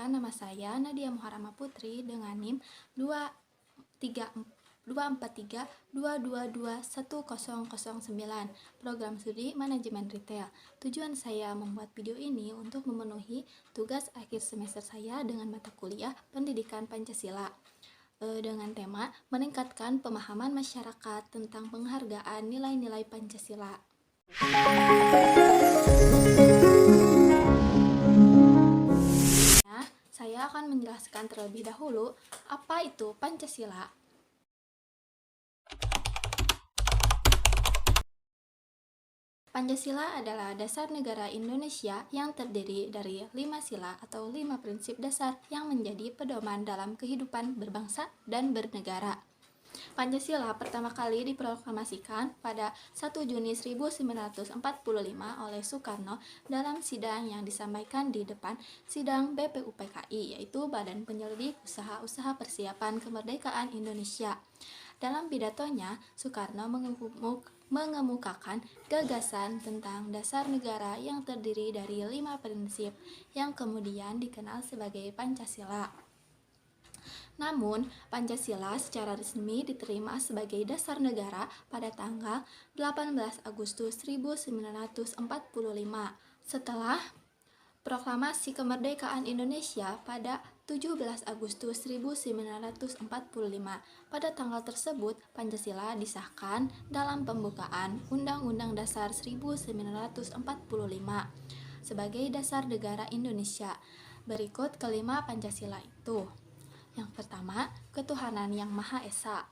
Perkenalkan, nama saya Nadia Muharama Putri dengan NIM 243222109, Program Studi Manajemen Retail. Tujuan saya membuat video ini untuk memenuhi tugas akhir semester saya dengan mata kuliah Pendidikan Pancasila dengan tema meningkatkan pemahaman masyarakat tentang penghargaan nilai-nilai Pancasila. Saya akan menjelaskan terlebih dahulu apa itu Pancasila. Pancasila adalah dasar negara Indonesia yang terdiri dari 5 sila atau 5 prinsip dasar yang menjadi pedoman dalam kehidupan berbangsa dan bernegara. Pancasila pertama kali diproklamasikan pada 1 Juni 1945 oleh Soekarno dalam sidang yang disampaikan di depan sidang BPUPKI, yaitu Badan Penyelidik Usaha-Usaha Persiapan Kemerdekaan Indonesia. Dalam pidatonya, Soekarno mengemukakan gagasan tentang dasar negara yang terdiri dari 5 prinsip yang kemudian dikenal sebagai Pancasila. Namun, Pancasila secara resmi diterima sebagai dasar negara pada tanggal 18 Agustus 1945 setelah Proklamasi Kemerdekaan Indonesia pada 17 Agustus 1945. Pada tanggal tersebut, Pancasila disahkan dalam pembukaan Undang-Undang Dasar 1945 sebagai dasar negara Indonesia. Berikut kelima Pancasila itu. Yang pertama, ketuhanan yang Maha Esa.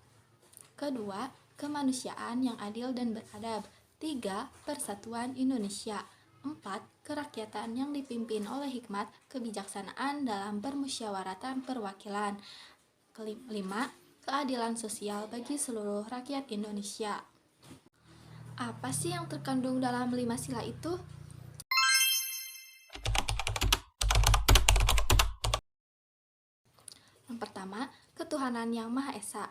Kedua, kemanusiaan yang adil dan beradab. 3. Persatuan Indonesia. 4. Kerakyatan yang dipimpin oleh hikmat kebijaksanaan dalam permusyawaratan perwakilan. 5. Keadilan sosial bagi seluruh rakyat Indonesia. Apa sih yang terkandung dalam 5 sila itu? Yang pertama, ketuhanan yang Maha Esa.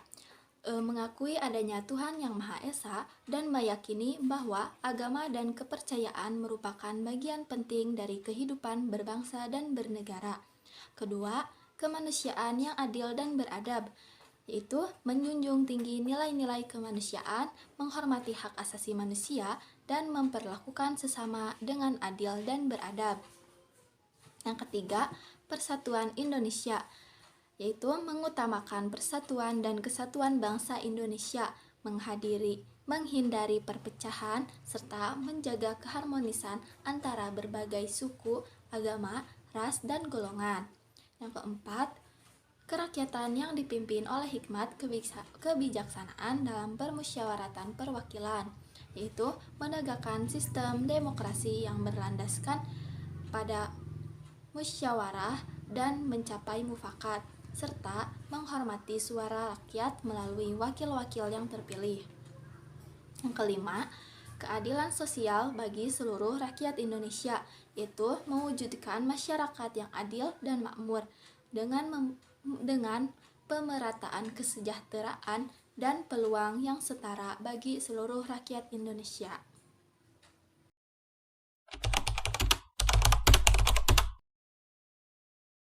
Mengakui adanya Tuhan yang Maha Esa dan meyakini bahwa agama dan kepercayaan merupakan bagian penting dari kehidupan berbangsa dan bernegara. Kedua, kemanusiaan yang adil dan beradab, yaitu menjunjung tinggi nilai-nilai kemanusiaan, menghormati hak asasi manusia, dan memperlakukan sesama dengan adil dan beradab. Yang ketiga, persatuan Indonesia, yaitu mengutamakan persatuan dan kesatuan bangsa Indonesia, menghindari perpecahan, serta menjaga keharmonisan antara berbagai suku, agama, ras, dan golongan. Yang keempat, kerakyatan yang dipimpin oleh hikmat kebijaksanaan dalam permusyawaratan perwakilan, yaitu menegakkan sistem demokrasi yang berlandaskan pada musyawarah dan mencapai mufakat, serta menghormati suara rakyat melalui wakil-wakil yang terpilih. Yang kelima, keadilan sosial bagi seluruh rakyat Indonesia, yaitu mewujudkan masyarakat yang adil dan makmur dengan pemerataan kesejahteraan dan peluang yang setara bagi seluruh rakyat Indonesia.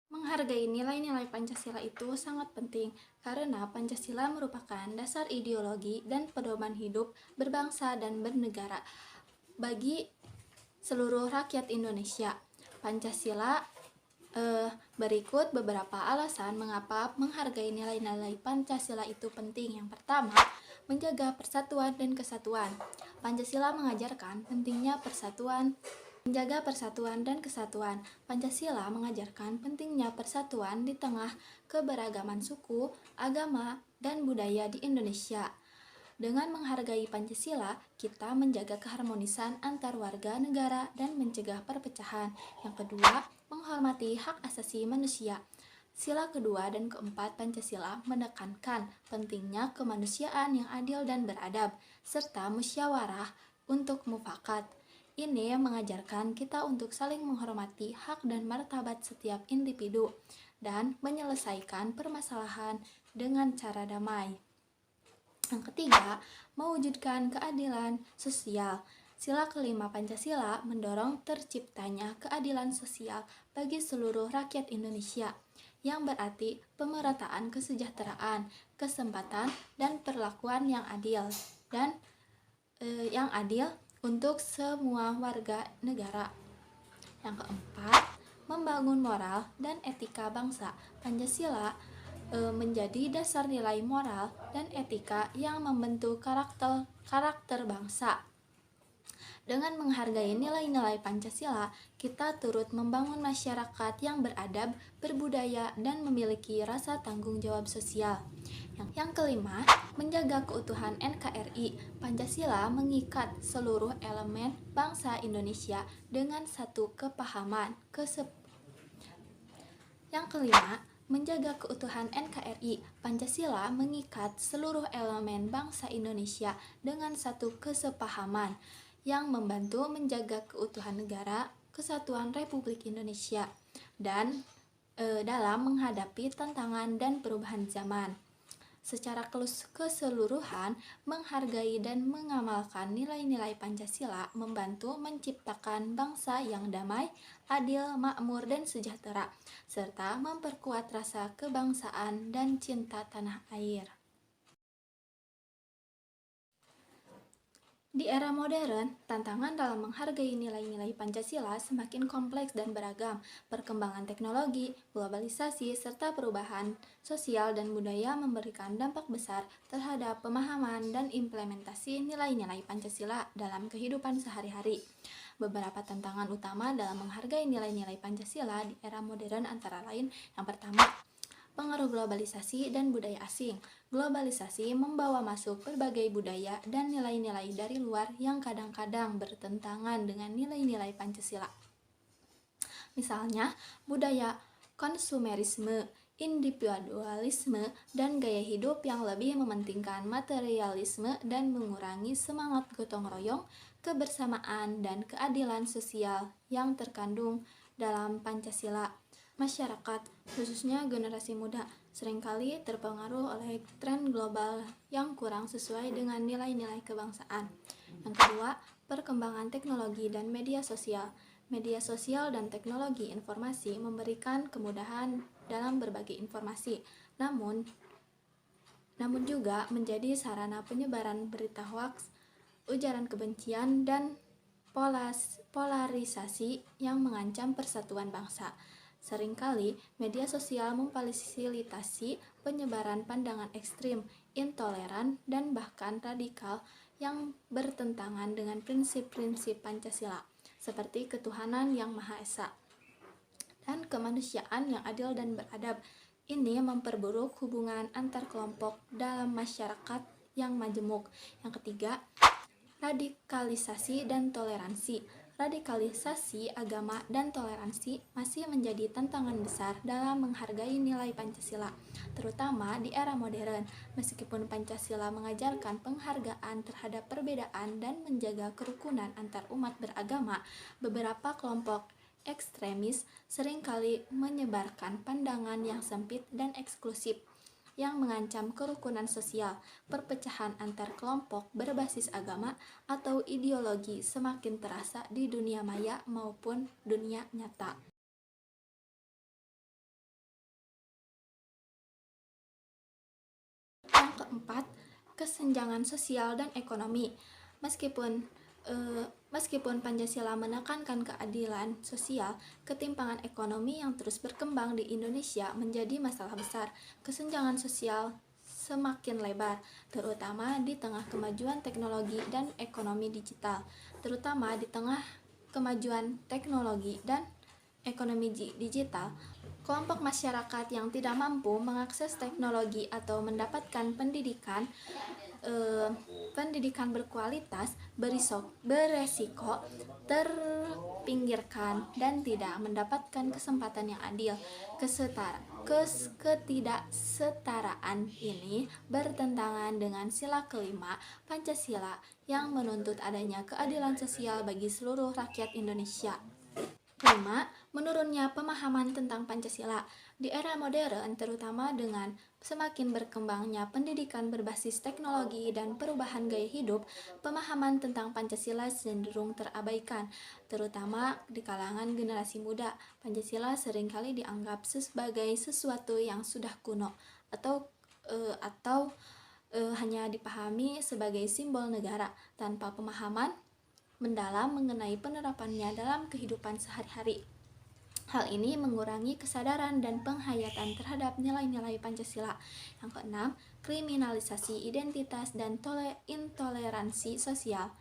Menghargai nilai-nilai Pancasila itu sangat penting karena Pancasila merupakan dasar ideologi dan pedoman hidup berbangsa dan bernegara bagi seluruh rakyat Indonesia. Pancasila berikut beberapa alasan mengapa menghargai nilai-nilai Pancasila itu penting. Yang pertama, menjaga persatuan dan kesatuan. Pancasila mengajarkan pentingnya menjaga persatuan dan kesatuan. Pancasila mengajarkan pentingnya persatuan di tengah keberagaman suku, agama, dan budaya di Indonesia. Dengan menghargai Pancasila, kita menjaga keharmonisan antar warga negara dan mencegah perpecahan. Yang kedua, menghormati hak asasi manusia. Sila kedua dan keempat Pancasila menekankan pentingnya kemanusiaan yang adil dan beradab, serta musyawarah untuk mufakat. Ini mengajarkan kita untuk saling menghormati hak dan martabat setiap individu dan menyelesaikan permasalahan dengan cara damai. Yang ketiga, mewujudkan keadilan sosial. Sila kelima Pancasila mendorong terciptanya keadilan sosial bagi seluruh rakyat Indonesia, yang berarti pemerataan kesejahteraan, kesempatan, dan perlakuan yang adil untuk semua warga negara. Yang keempat, membangun moral dan etika bangsa. Pancasila menjadi dasar nilai moral dan etika yang membentuk karakter bangsa. Dengan menghargai nilai-nilai Pancasila, kita turut membangun masyarakat yang beradab, berbudaya, dan memiliki rasa tanggung jawab sosial. Yang kelima, menjaga keutuhan NKRI. Pancasila mengikat seluruh elemen bangsa Indonesia dengan satu kepahaman. Yang kelima, menjaga keutuhan NKRI. Pancasila mengikat seluruh elemen bangsa Indonesia dengan satu kesepahaman yang membantu menjaga keutuhan negara kesatuan Republik Indonesia dan dalam menghadapi tantangan dan perubahan zaman. Secara keseluruhan, menghargai dan mengamalkan nilai-nilai Pancasila membantu menciptakan bangsa yang damai, adil, makmur, dan sejahtera, serta memperkuat rasa kebangsaan dan cinta tanah air. Di era modern, tantangan dalam menghargai nilai-nilai Pancasila semakin kompleks dan beragam. Perkembangan teknologi, globalisasi, serta perubahan sosial dan budaya memberikan dampak besar terhadap pemahaman dan implementasi nilai-nilai Pancasila dalam kehidupan sehari-hari. Beberapa tantangan utama dalam menghargai nilai-nilai Pancasila di era modern antara lain: yang pertama, pengaruh globalisasi dan budaya asing. Globalisasi membawa masuk berbagai budaya dan nilai-nilai dari luar yang kadang-kadang bertentangan dengan nilai-nilai Pancasila. Misalnya, budaya konsumerisme, individualisme, dan gaya hidup yang lebih mementingkan materialisme dan mengurangi semangat gotong royong, kebersamaan, dan keadilan sosial yang terkandung dalam Pancasila. Masyarakat, khususnya generasi muda, seringkali terpengaruh oleh tren global yang kurang sesuai dengan nilai-nilai kebangsaan. Yang kedua, perkembangan teknologi dan media sosial. Media sosial dan teknologi informasi memberikan kemudahan dalam berbagi informasi, namun juga menjadi sarana penyebaran berita hoaks, ujaran kebencian, dan polarisasi yang mengancam persatuan bangsa. Seringkali, media sosial memfasilitasi penyebaran pandangan ekstrim, intoleran, dan bahkan radikal yang bertentangan dengan prinsip-prinsip Pancasila, seperti ketuhanan yang Maha Esa dan kemanusiaan yang adil dan beradab. Ini memperburuk hubungan antar kelompok dalam masyarakat yang majemuk. Yang ketiga, radikalisasi dan toleransi. Radikalisasi agama dan toleransi masih menjadi tantangan besar dalam menghargai nilai Pancasila, terutama di era modern. Meskipun Pancasila mengajarkan penghargaan terhadap perbedaan dan menjaga kerukunan antar umat beragama, beberapa kelompok ekstremis seringkali menyebarkan pandangan yang sempit dan eksklusif yang mengancam kerukunan sosial. Perpecahan antar kelompok berbasis agama atau ideologi semakin terasa di dunia maya maupun dunia nyata. Yang keempat, kesenjangan sosial dan ekonomi. Meskipun Pancasila menekankan keadilan sosial, ketimpangan ekonomi yang terus berkembang di Indonesia menjadi masalah besar. Kesenjangan sosial semakin lebar, terutama di tengah kemajuan teknologi dan ekonomi digital. Kelompok masyarakat yang tidak mampu mengakses teknologi atau mendapatkan pendidikan berkualitas beresiko terpinggirkan dan tidak mendapatkan kesempatan yang adil. Ketidaksetaraan ini bertentangan dengan sila kelima Pancasila yang menuntut adanya keadilan sosial bagi seluruh rakyat Indonesia. Kelima, menurunnya pemahaman tentang Pancasila. Di era modern, terutama dengan semakin berkembangnya pendidikan berbasis teknologi dan perubahan gaya hidup, pemahaman tentang Pancasila cenderung terabaikan, terutama di kalangan generasi muda. Pancasila seringkali dianggap sebagai sesuatu yang sudah kuno atau hanya dipahami sebagai simbol negara tanpa pemahaman mendalam mengenai penerapannya dalam kehidupan sehari-hari. Hal ini mengurangi kesadaran dan penghayatan terhadap nilai-nilai Pancasila. Yang keenam, kriminalisasi identitas dan intoleransi sosial.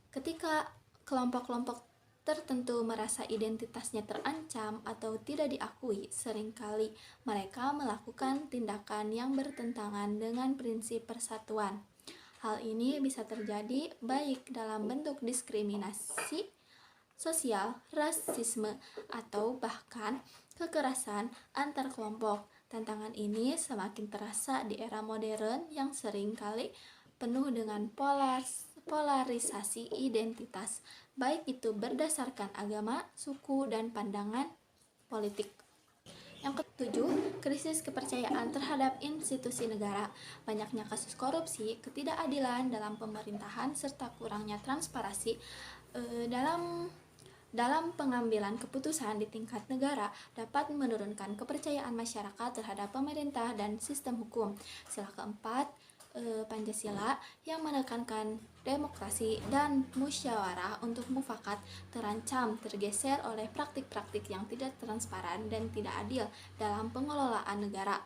Ketika kelompok-kelompok tertentu merasa identitasnya terancam atau tidak diakui, seringkali mereka melakukan tindakan yang bertentangan dengan prinsip persatuan. Hal ini bisa terjadi baik dalam bentuk diskriminasi sosial, rasisme, atau bahkan kekerasan antar kelompok. Tantangan ini semakin terasa di era modern yang seringkali penuh dengan polarisasi identitas, baik itu berdasarkan agama, suku, dan pandangan politik. Yang ketujuh, krisis kepercayaan terhadap institusi negara. Banyaknya kasus korupsi, ketidakadilan dalam pemerintahan, serta kurangnya transparansi dalam pengambilan keputusan di tingkat negara dapat menurunkan kepercayaan masyarakat terhadap pemerintah dan sistem hukum. Sila keempat, Pancasila yang menekankan demokrasi dan musyawarah untuk mufakat terancam tergeser oleh praktik-praktik yang tidak transparan dan tidak adil dalam pengelolaan negara.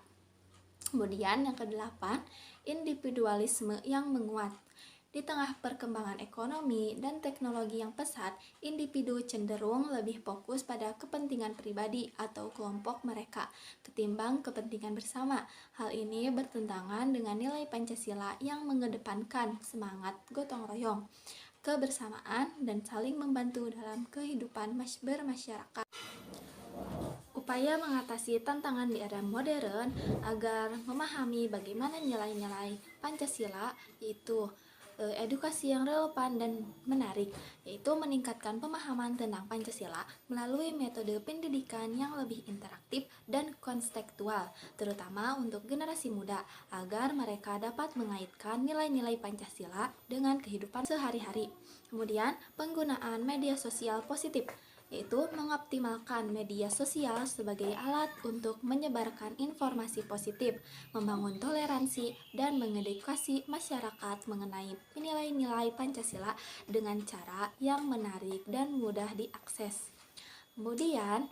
Kemudian yang kedelapan, individualisme yang menguat. Di tengah perkembangan ekonomi dan teknologi yang pesat, individu cenderung lebih fokus pada kepentingan pribadi atau kelompok mereka ketimbang kepentingan bersama. Hal ini bertentangan dengan nilai Pancasila yang mengedepankan semangat gotong royong, kebersamaan, dan saling membantu dalam kehidupan bermasyarakat. Upaya mengatasi tantangan di era modern agar memahami bagaimana nilai-nilai Pancasila, yaitu edukasi yang relevan dan menarik, yaitu meningkatkan pemahaman tentang Pancasila melalui metode pendidikan yang lebih interaktif dan kontekstual, terutama untuk generasi muda, agar mereka dapat mengaitkan nilai-nilai Pancasila dengan kehidupan sehari-hari. Kemudian, penggunaan media sosial positif, yaitu mengoptimalkan media sosial sebagai alat untuk menyebarkan informasi positif, membangun toleransi, dan mengedukasi masyarakat mengenai nilai-nilai Pancasila dengan cara yang menarik dan mudah diakses. Kemudian,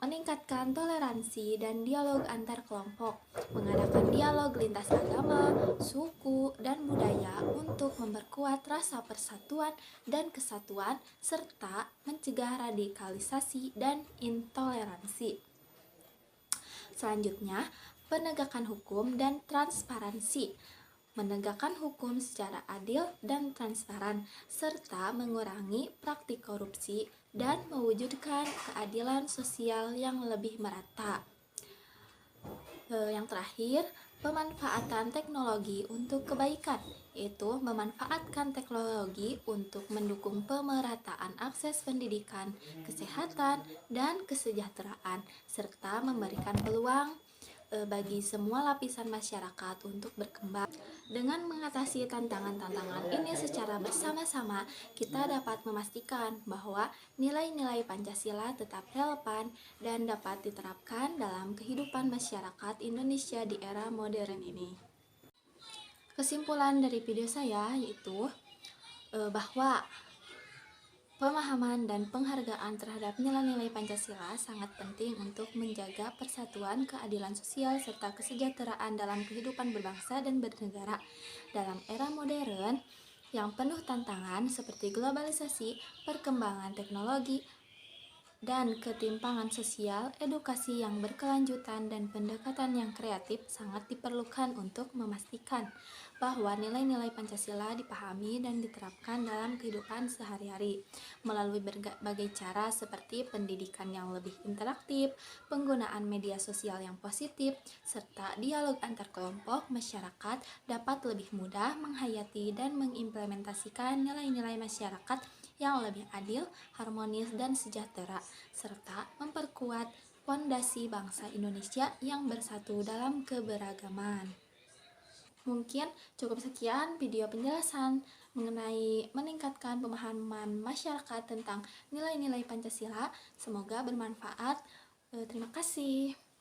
meningkatkan toleransi dan dialog antar kelompok, mengadakan dialog lintas agama, suku, dan budaya untuk memperkuat rasa persatuan dan kesatuan, serta mencegah radikalisasi dan intoleransi. Selanjutnya, penegakan hukum dan transparansi. Menegakkan hukum secara adil dan transparan, serta mengurangi praktik korupsi dan mewujudkan keadilan sosial yang lebih merata. Yang terakhir, pemanfaatan teknologi untuk kebaikan, yaitu memanfaatkan teknologi untuk mendukung pemerataan akses pendidikan, kesehatan, dan kesejahteraan, serta memberikan peluang bagi semua lapisan masyarakat untuk berkembang. Dengan mengatasi tantangan-tantangan ini secara bersama-sama, kita dapat memastikan bahwa nilai-nilai Pancasila tetap relevan dan dapat diterapkan dalam kehidupan masyarakat Indonesia di era modern ini. Kesimpulan dari video saya yaitu bahwa pemahaman dan penghargaan terhadap nilai-nilai Pancasila sangat penting untuk menjaga persatuan, keadilan sosial, serta kesejahteraan dalam kehidupan berbangsa dan bernegara. Dalam era modern yang penuh tantangan seperti globalisasi, perkembangan teknologi, dan ketimpangan sosial, edukasi yang berkelanjutan dan pendekatan yang kreatif sangat diperlukan untuk memastikan bahwa nilai-nilai Pancasila dipahami dan diterapkan dalam kehidupan sehari-hari melalui berbagai cara seperti pendidikan yang lebih interaktif, penggunaan media sosial yang positif, serta dialog antar kelompok masyarakat dapat lebih mudah menghayati dan mengimplementasikan nilai-nilai masyarakat yang lebih adil, harmonis, dan sejahtera, serta memperkuat fondasi bangsa Indonesia yang bersatu dalam keberagaman. Mungkin cukup sekian video penjelasan mengenai meningkatkan pemahaman masyarakat tentang nilai-nilai Pancasila. Semoga bermanfaat. Terima kasih.